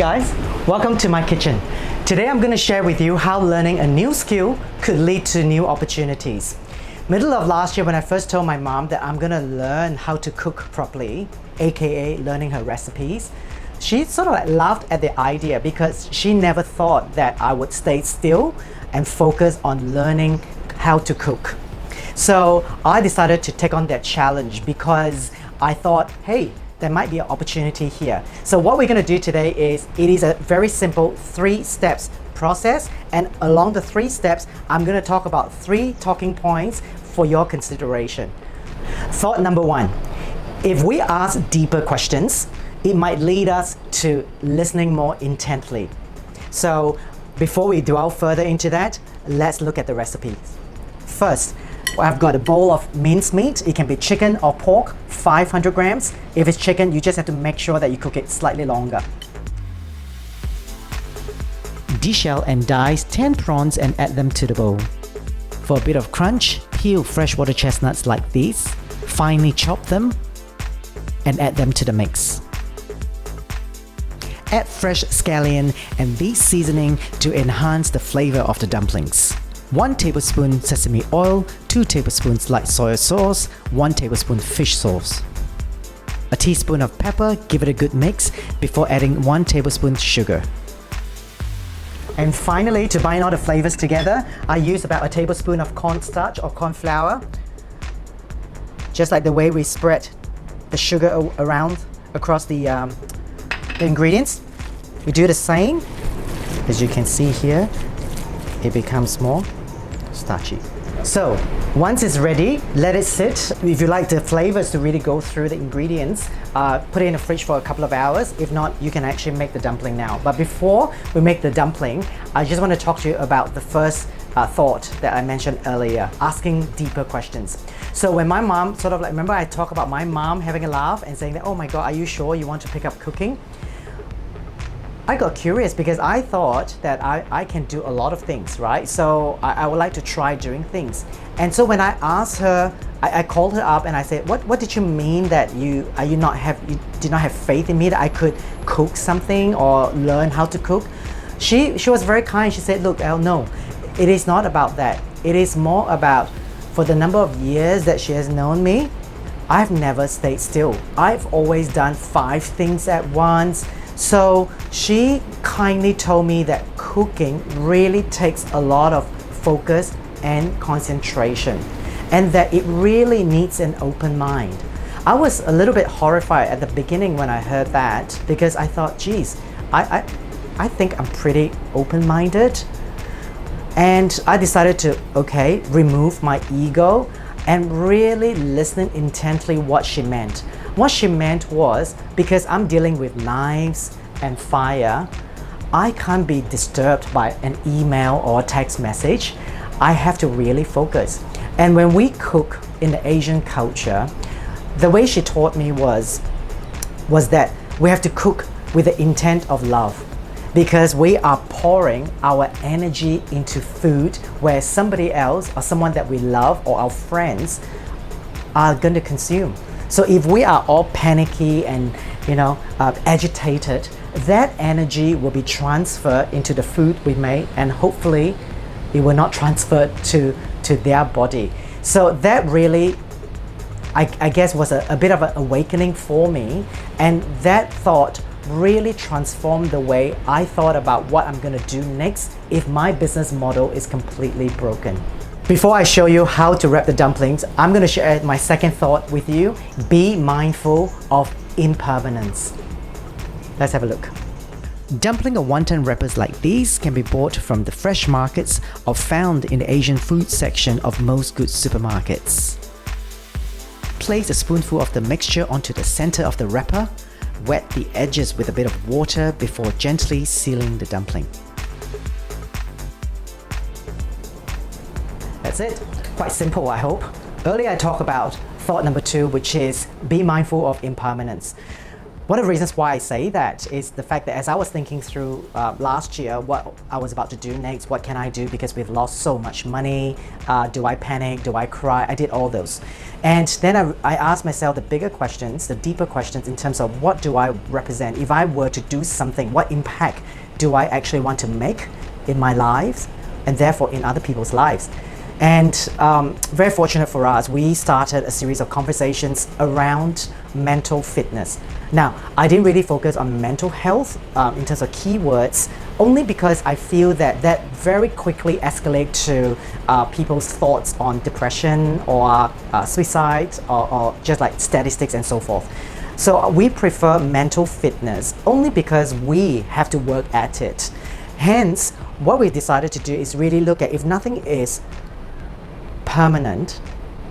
guys, welcome to my kitchen. Today I'm going to share with you how learning a new skill could lead to new opportunities. Middle of last year when I first told my mom that I'm going to learn how to cook properly, aka learning her recipes, she sort of laughed at the idea because she never thought that I would stay still and focus on learning how to cook. So I decided to take on that challenge because I thought, hey, there might be an opportunity here. So what we're going to do today is, it is a very simple 3 steps process, and along the 3 steps I'm going to talk about 3 talking points for your consideration. Thought number 1, if we ask deeper questions, it might lead us to listening more intently. So before we delve further into that, let's look at the recipe. First, I've got a bowl of minced meat. It can be chicken or pork, 500 grams. If it's chicken, you just have to make sure that you cook it slightly longer. Deshell and dice 10 prawns and add them to the bowl. For a bit of crunch, peel freshwater chestnuts like these, finely chop them, and add them to the mix. Add fresh scallion and beef seasoning to enhance the flavor of the dumplings. 1 tablespoon sesame oil, 2 tablespoons light soy sauce, 1 tablespoon fish sauce. A teaspoon of pepper, give it a good mix before adding 1 tablespoon sugar. And finally, to bind all the flavors together, I use about a tablespoon of cornstarch or corn flour. Just like the way we spread the sugar around across the ingredients, we do the same. As you can see here, it becomes more starchy. So once it's ready, let it sit. If you like the flavors to really go through the ingredients, put it in the fridge for a couple of hours. If not, you can actually make the dumpling now. But before we make the dumpling, I just want to talk to you about the first thought that I mentioned earlier, asking deeper questions. So when my mom remember I talked about my mom having a laugh and saying that, oh my God, are you sure you want to pick up cooking? I got curious because I thought that I can do a lot of things, right? So I would like to try doing things. And so when I asked her, I called her up and I said, what did you mean that you did not have faith in me that I could cook something or learn how to cook? She was very kind. She said, look, Elle, no, it is not about that. It is more about, for the number of years that she has known me, I've never stayed still. I've always done 5 things at once. So she kindly told me that cooking really takes a lot of focus and concentration, and that it really needs an open mind. I was a little bit horrified at the beginning when I heard that, because I thought, geez, I think I'm pretty open-minded. And I decided to, okay, remove my ego and really listen intently what she meant. What she meant was, because I'm dealing with knives and fire, I can't be disturbed by an email or a text message. I have to really focus. And when we cook in the Asian culture, the way she taught me was that we have to cook with the intent of love, because we are pouring our energy into food where somebody else or someone that we love or our friends are going to consume. So if we are all panicky and agitated, that energy will be transferred into the food we made, and hopefully it will not transfer to their body. So that really, I guess, was a bit of an awakening for me, and that thought really transformed the way I thought about what I'm going to do next if my business model is completely broken. Before I show you how to wrap the dumplings, I'm going to share my second thought with you. Be mindful of impermanence. Let's have a look. Dumpling or wonton wrappers like these can be bought from the fresh markets or found in the Asian food section of most good supermarkets. Place a spoonful of the mixture onto the center of the wrapper. Wet the edges with a bit of water before gently sealing the dumpling. That's it. Quite simple, I hope. Earlier I talked about thought number 2, which is be mindful of impermanence. One of the reasons why I say that is the fact that as I was thinking through last year what I was about to do next, what can I do because we've lost so much money, do I panic, do I cry, I did all those. And then I asked myself the bigger questions, the deeper questions in terms of what do I represent? If I were to do something, what impact do I actually want to make in my lives and therefore in other people's lives? And very fortunate for us, we started a series of conversations around mental fitness. Now, I didn't really focus on mental health in terms of keywords, only because I feel that that very quickly escalates to people's thoughts on depression or suicide or just like statistics and so forth. So we prefer mental fitness only because we have to work at it. Hence, what we decided to do is really look at if nothing is permanent,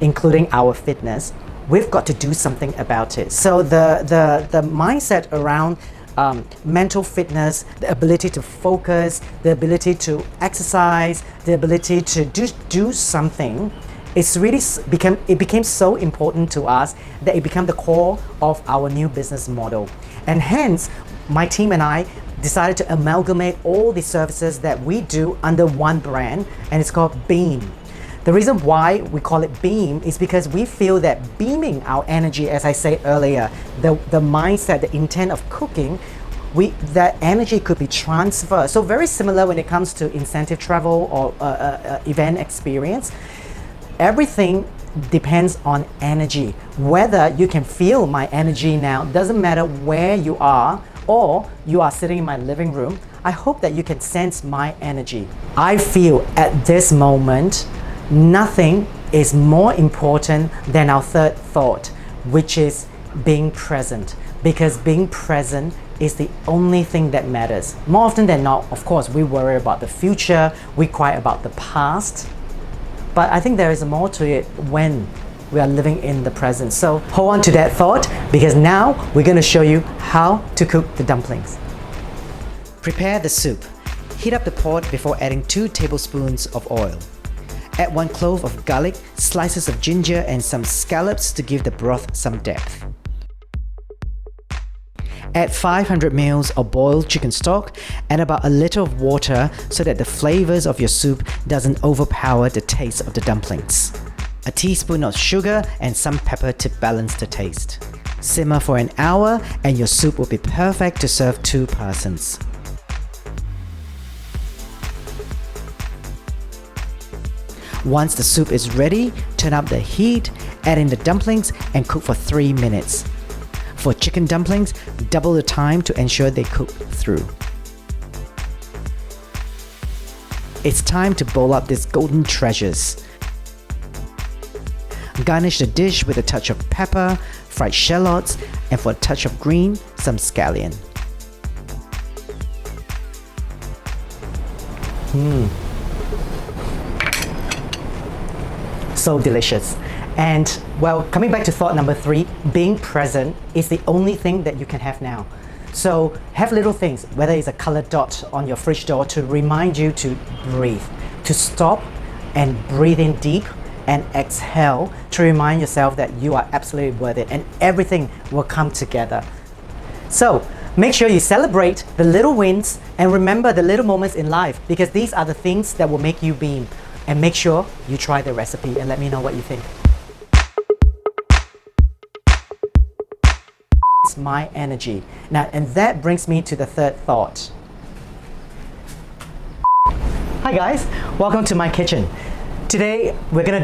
including our fitness, we've got to do something about it. So the mindset around mental fitness, the ability to focus, the ability to exercise, the ability to do something, it became so important to us that it became the core of our new business model. And hence, my team and I decided to amalgamate all the services that we do under one brand, and it's called Beam. The reason why we call it Beam is because we feel that beaming our energy, as I said earlier, the mindset, the intent of cooking, that energy could be transferred. So very similar when it comes to incentive travel or event experience. Everything depends on energy. Whether you can feel my energy now, doesn't matter where you are, or you are sitting in my living room, I hope that you can sense my energy. I feel at this moment, nothing is more important than our third thought, which is being present. Because being present is the only thing that matters. More often than not, of course, we worry about the future, we cry about the past, but I think there is more to it when we are living in the present. So hold on to that thought, because now we're going to show you how to cook the dumplings. Prepare the soup. Heat up the pot before adding 2 tablespoons of oil. Add 1 clove of garlic, slices of ginger and some scallops to give the broth some depth. Add 500 ml of boiled chicken stock and about a liter of water so that the flavors of your soup doesn't overpower the taste of the dumplings. A teaspoon of sugar and some pepper to balance the taste. Simmer for an hour and your soup will be perfect to serve 2 persons. Once the soup is ready, turn up the heat, add in the dumplings and cook for 3 minutes. For chicken dumplings, double the time to ensure they cook through. It's time to bowl up these golden treasures. Garnish the dish with a touch of pepper, fried shallots, and for a touch of green, some scallion. So delicious. And well, coming back to thought number 3, being present is the only thing that you can have now. So have little things, whether it's a colored dot on your fridge door to remind you to breathe, to stop and breathe in deep and exhale to remind yourself that you are absolutely worth it and everything will come together. So make sure you celebrate the little wins and remember the little moments in life, because these are the things that will make you beam. And make sure you try the recipe and let me know what you think. It's my energy. Now, and that brings me to the third thought. Hi guys, welcome to my kitchen. Today we're gonna